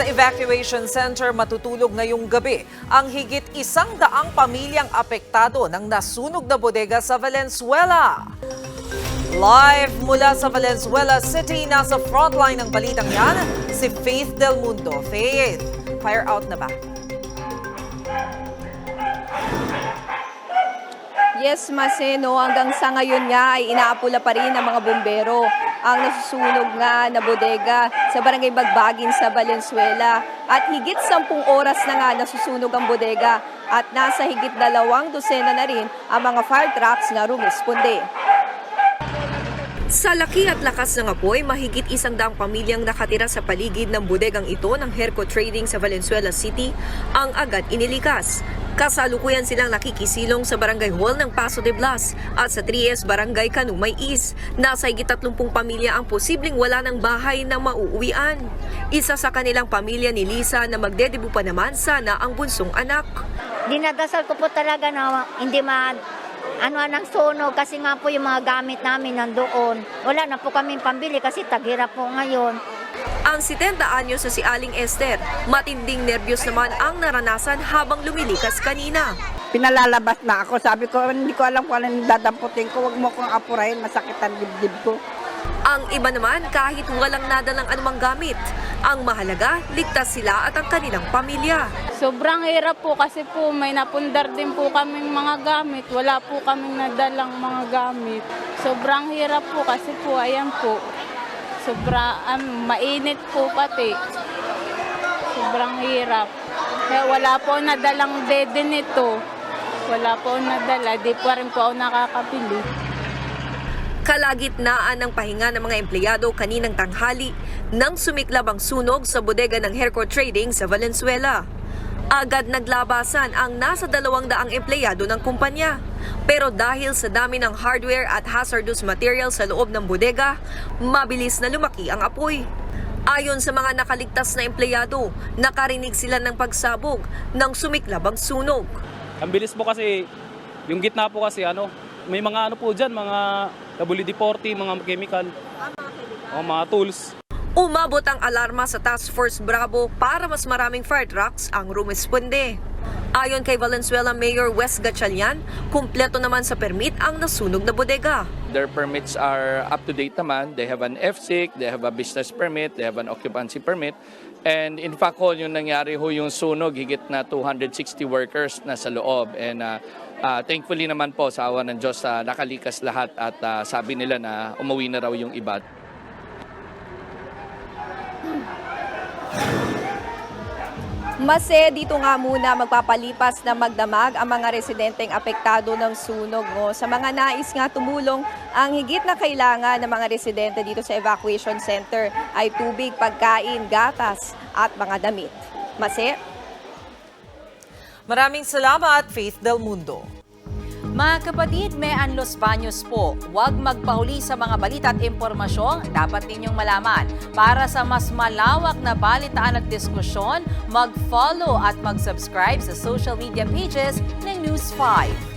Sa evacuation center matutulog ngayong gabi ang higit 100 pamilyang apektado ng nasunog na bodega sa Valenzuela. Live mula sa Valenzuela City, nasa frontline ng balitang yan, si Faith Del Mundo. Faith, fire out na ba? Yes, Maseno, hanggang sa ngayon nga ay inaapula pa rin ng mga bumbero ang nasusunog nga na bodega sa Barangay Bagbagin sa Valenzuela. At higit 10 oras na nga nasusunog ang bodega at nasa higit 2 dosena na rin ang mga fire trucks na rumisponde. Sa laki at lakas ng apoy, mahigit 100 pamilyang nakatira sa paligid ng bodegang ito ng Herco Trading sa Valenzuela City ang agad inilikas. Kasalukuyan silang nakikisilong sa Barangay Hall ng Paso de Blas at sa 3S Barangay Canumay East. Nasa higit 30 pamilya ang posibleng wala ng bahay na mauuwian. Isa sa kanilang pamilya ni Lisa na magdedebu pa naman sana ang bunsong anak. Dinadasal ko po talaga na hindi ng sunog kasi nga po yung mga gamit namin nandoon. Wala na po kami pambili kasi taghirap po ngayon. Ang 70 anyos na si Aling Esther, matinding nerbiyos naman ang naranasan habang lumilikas kanina. Pinalalabas na ako. Sabi ko, hindi ko alam kung anong dadamputin ko. Huwag mo kong apurahin, masakit ang dibdib ko. Ang iba naman kahit walang nadalang anumang gamit. Ang mahalaga, ligtas sila at ang kanilang pamilya. Sobrang hirap po kasi po may napundar din po kaming mga gamit. Wala po kaming nadalang mga gamit. Sobrang hirap po kasi po, ayan po. Mainit po pati. Sobrang hirap. Kaya wala po nadalang dede nito. Wala po nadala, di pa rin po ako nakakabili. Kalagitnaan ng pahinga ng mga empleyado kaninang tanghali nang sumiklab ang sunog sa bodega ng Herco Trading sa Valenzuela. Agad naglabasan ang nasa 200 empleyado ng kumpanya. Pero dahil sa dami ng hardware at hazardous material sa loob ng bodega, mabilis na lumaki ang apoy. Ayon sa mga nakaligtas na empleyado, nakarinig sila ng pagsabog nang sumiklab ang sunog. Ang bilis po kasi, yung gitna po kasi may mga po dyan, mga WD-40, mga chemical, o mga tools. Umabot ang alarma sa Task Force Bravo para mas maraming fire trucks ang rumisponde. Ayon kay Valenzuela Mayor Wes Gatchalian, kumpleto naman sa permit ang nasunog na bodega. Their permits are up to date naman. They have an FSIC, they have a business permit, they have an occupancy permit. And in fact, yung nangyari yung sunog, higit na 260 workers na sa loob. And thankfully naman po sa awa ng Diyos, nakalikas lahat at sabi nila na umuwi na raw yung iba. Mase, dito nga muna magpapalipas na magdamag ang mga residenteng apektado ng sunog. Sa mga nais nga tumulong, ang higit na kailangan ng mga residente dito sa evacuation center ay tubig, pagkain, gatas at mga damit. Mase? Maraming salamat, Faith Del Mundo. Mga kapatid, may Los Baños po. Huwag magpahuli sa mga balita at impormasyong dapat ninyong malaman. Para sa mas malawak na balitaan at diskusyon, mag-follow at mag-subscribe sa social media pages ng News 5.